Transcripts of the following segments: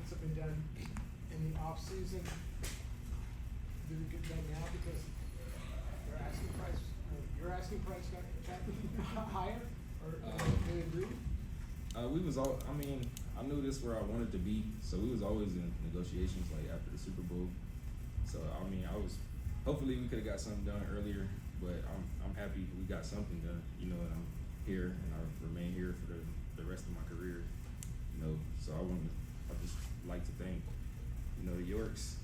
things have been done in the off season, do we get done now because your asking price got higher, or they agree? We was all. I mean, I knew this where I wanted to be, so we was always in negotiations like after the Super Bowl. So I mean, hopefully we could have got something done earlier, but I'm happy we got something done. You know, and I'm here and I remain here for the rest of my career. You know, so I just like to thank, you know, the Yorks,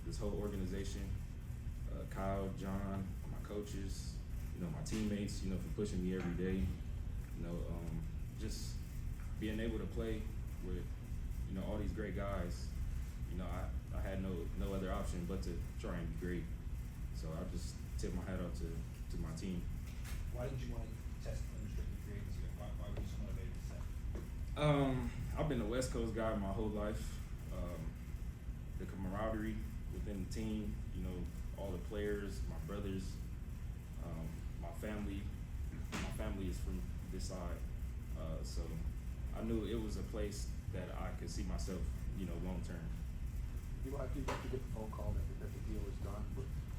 this whole organization, Kyle, John, my coaches, you know, my teammates, you know, for pushing me every day. You know, just being able to play with, you know, all these great guys. You know, I had no other option but to try and be great. So I just tip my hat off to my team. Why did you want to test unrestricted free agency? Why were you so motivated to say? I've been a West Coast guy my whole life. The camaraderie within the team, you know, all the players, my brothers, my family. My family is from this side, so I knew it was a place that I could see myself, you know, long term. You have to get the phone call that the deal is done.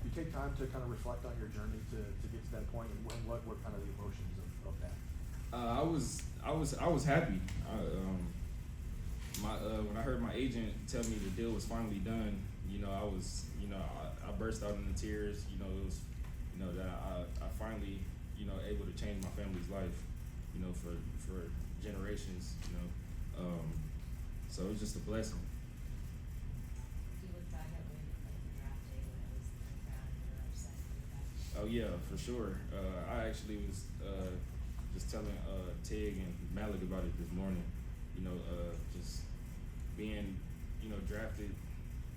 You take time to kind of reflect on your journey to get to that point, and what kind of the emotions of that? I was happy. When I heard my agent tell me the deal was finally done, you know, I burst out into tears. You know, it was, you know, that I finally, you know, able to change my family's life, you know, for generations, you know. So it was just a blessing. Do you look back at when you played the draft day when it was the round and you were upset with that? Oh yeah, for sure. I actually was just telling Tig and Malik about it this morning. You know, just being, you know, drafted,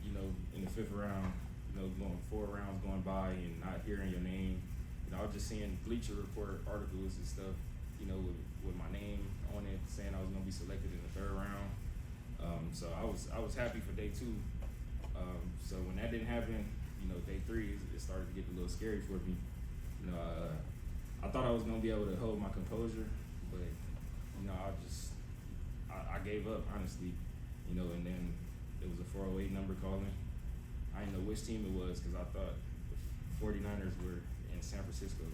you know, in the 5th round, you know, going 4 rounds going by and not hearing your name. You know, I was just seeing Bleacher Report articles and stuff, you know, with my name on it, saying I was gonna be selected in the 3rd round. So I was happy for day 2. So when that didn't happen, you know, day 3, it started to get a little scary for me. You know, I thought I was gonna be able to hold my composure, but you know, I gave up, honestly. You know, and then it was a 408 number calling. I didn't know which team it was because I thought the 49ers were in San Francisco.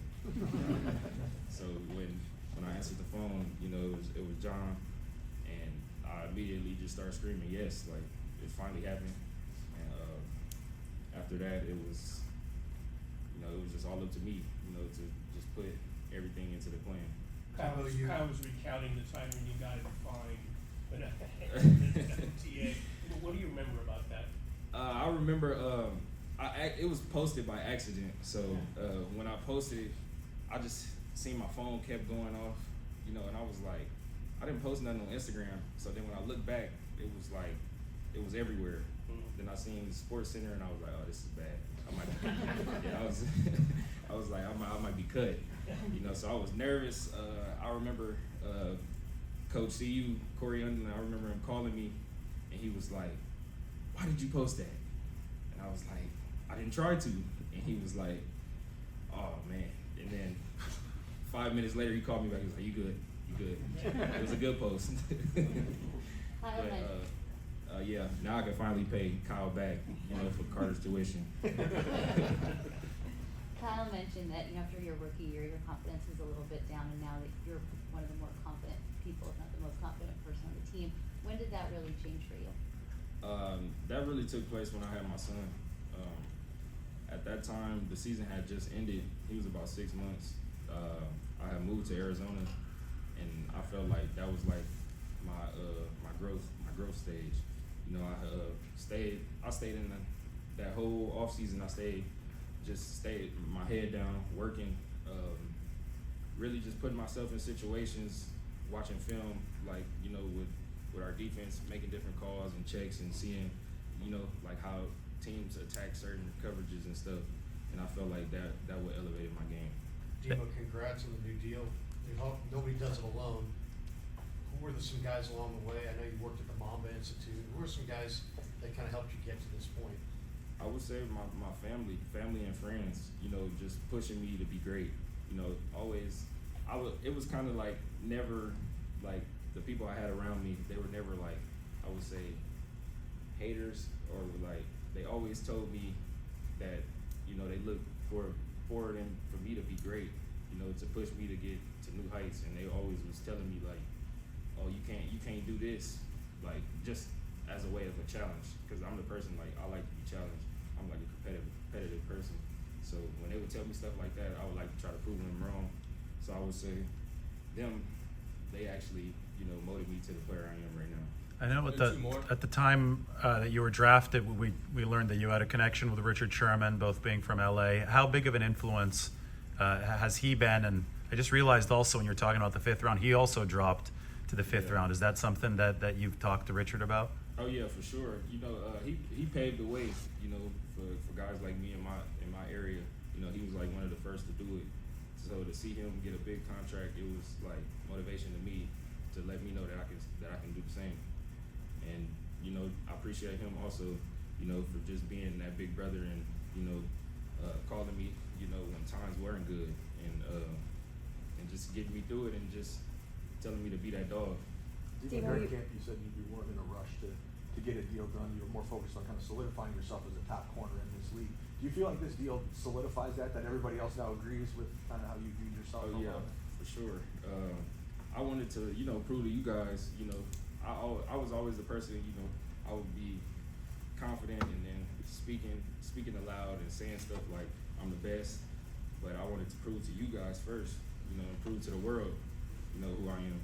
So when I answered the phone, you know, it was John, and I immediately just started screaming yes, like it finally happened. And after that, it was, you know, it was just all up to me, you know, to just put everything into the plan. Kyle was recounting the time when you got fined, but TA. What do you remember about that? I remember it was posted by accident. So when I posted, I just seen my phone kept going off, you know, and I was like, I didn't post nothing on Instagram. So then when I looked back, it was like, it was everywhere. Then I seen the Sports Center, and I was like, oh, this is bad. I was like, I might be cut, you know. So I was nervous. I remember Coach CU, Corey Underland, I remember him calling me, and he was like, why did you post that? And I was like, I didn't try to. And he was like, oh man. And then 5 minutes later, he called me back. He was like, you good? It was a good post. But yeah, now I can finally pay Kyle back, you know, for Carter's tuition. Kyle mentioned that, you know, after your rookie year, your confidence was a little bit down, and now that you're one of the more confident people, if not the most confident person on the team, when did that really change for you? That really took place when I had my son. At that time, the season had just ended. He was about 6 months. I had moved to Arizona, and I felt like that was like my growth stage. You know, I stayed in that whole off season. I stayed my head down, working, really just putting myself in situations, watching film, like, you know, with our defense, making different calls and checks and seeing, you know, like how teams attack certain coverages and stuff. And I felt like that would elevate my game. Demo, congrats on the new deal. Nobody does it alone. Who were some guys along the way? I know you worked at the Mamba Institute. Who were some guys that kind of helped you get to this point? I would say my family and friends, you know, just pushing me to be great. You know, always, it was kind of like never, like the people I had around me, they were never like, I would say, haters, or like they always told me that, you know, they look for them for me to be great, you know, to push me to get to new heights, and they always was telling me like, oh, you can't do this, like just as a way of a challenge, because I'm the person, like, I like to be challenged. I'm like a competitive person. So when they would tell me stuff like that, I would like to try to prove them wrong. So I would say they actually, you know, molded me to the player I am right now. I know Two more. at the time that you were drafted, we learned that you had a connection with Richard Sherman, both being from LA. How big of an influence has he been? And I just realized also when you're talking about the 5th round, he also dropped to the 5th round. Is that something that you've talked to Richard about? Oh yeah, for sure. You know, he paved the way, you know, for guys like me in my area. You know, he was like one of the first to do it. So to see him get a big contract, it was like motivation to me to let me know that I can do the same. And you know, I appreciate him also, you know, for just being that big brother and, you know, calling me, you know, when times weren't good, and just getting me through it and just telling me to be that dog. Even during camp, you said you weren't in a rush to get a deal done. You were more focused on kind of solidifying yourself as a top corner in this league. Do you feel like this deal solidifies that everybody else now agrees with kind of how you viewed yourself? Oh yeah, for sure. I wanted to, you know, prove to you guys, you know, I was always the person, you know, I would be confident and then speaking aloud and saying stuff like I'm the best, but I wanted to prove to you guys first, you know, and prove to the world, you know, who I am.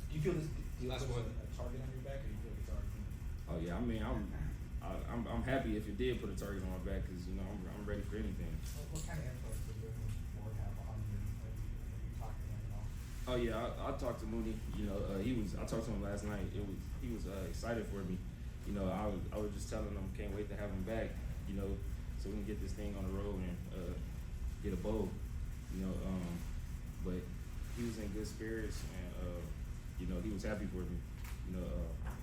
Do you feel this deal Last puts one. a target on your back, or do you feel like it's already been? Oh yeah, I mean, I'm happy if it did put a target on my back, because you know I'm ready for anything. What kind of influence does Moore have on you? Have you talked to him at all? Oh yeah, I talked to Mooney. You know, I talked to him last night. He was excited for me. You know, I was just telling him can't wait to have him back. You know, so we can get this thing on the road and get a bowl. You know, but he was in good spirits, and you know, he was happy for me. You know,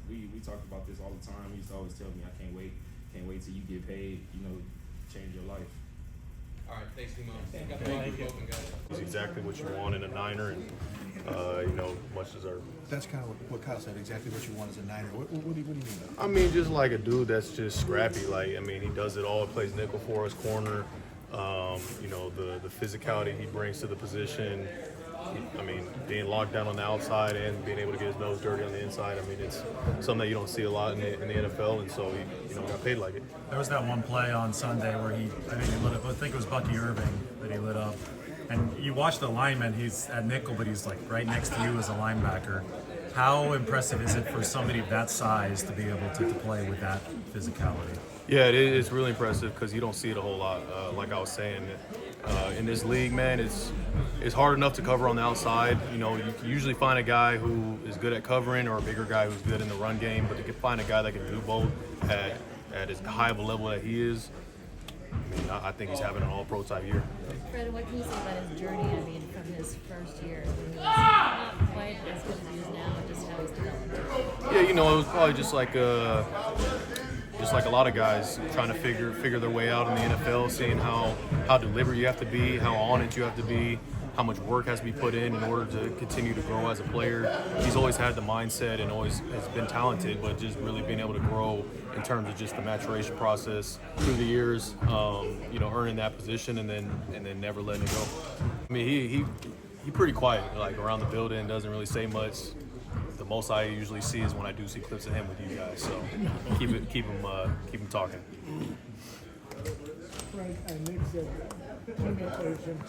we talked about this all the time. He used to always tell me, I can't wait till you get paid. You know, change your life. All right, thanks, Demo. Thank you. Guys. It's exactly what you want in a Niner, and you know, much deserved. That's kind of what Kyle said, exactly what you want as a Niner. What do you mean by that? I mean, just like a dude that's just scrappy. Like, I mean, he does it all. Plays nickel for us, corner. You know, the physicality he brings to the position. I mean, being locked down on the outside and being able to get his nose dirty on the inside. I mean, it's something that you don't see a lot in the NFL, and so he, you know, got paid like it. There was that one play on Sunday where he lit up. I think it was Bucky Irving that he lit up. And you watch the lineman, he's at nickel, but he's like right next to you as a linebacker. How impressive is it for somebody of that size to be able to play with that physicality? Yeah, it's really impressive because you don't see it a whole lot. Like I was saying, in this league, man, it's hard enough to cover on the outside. You know, you can usually find a guy who is good at covering or a bigger guy who's good in the run game, but to find a guy that can do both at as high of a level that he is, I mean, I think he's having an all-pro type year. Fred, what can you say about his journey? I mean, from his first year, when he was not quite as good as he is now, just how he's developed. Yeah, you know, it was probably just like a lot of guys trying to figure their way out in the NFL, seeing how deliberate you have to be, how on it you have to be, how much work has to be put in order to continue to grow as a player. He's always had the mindset and always has been talented, but just really being able to grow in terms of just the maturation process through the years, you know, earning that position and then never letting it go. I mean, he pretty quiet, like around the building, doesn't really say much. The most I usually see is when I do see clips of him with you guys. So keep him talking. Fred, Nick said, teammates urged him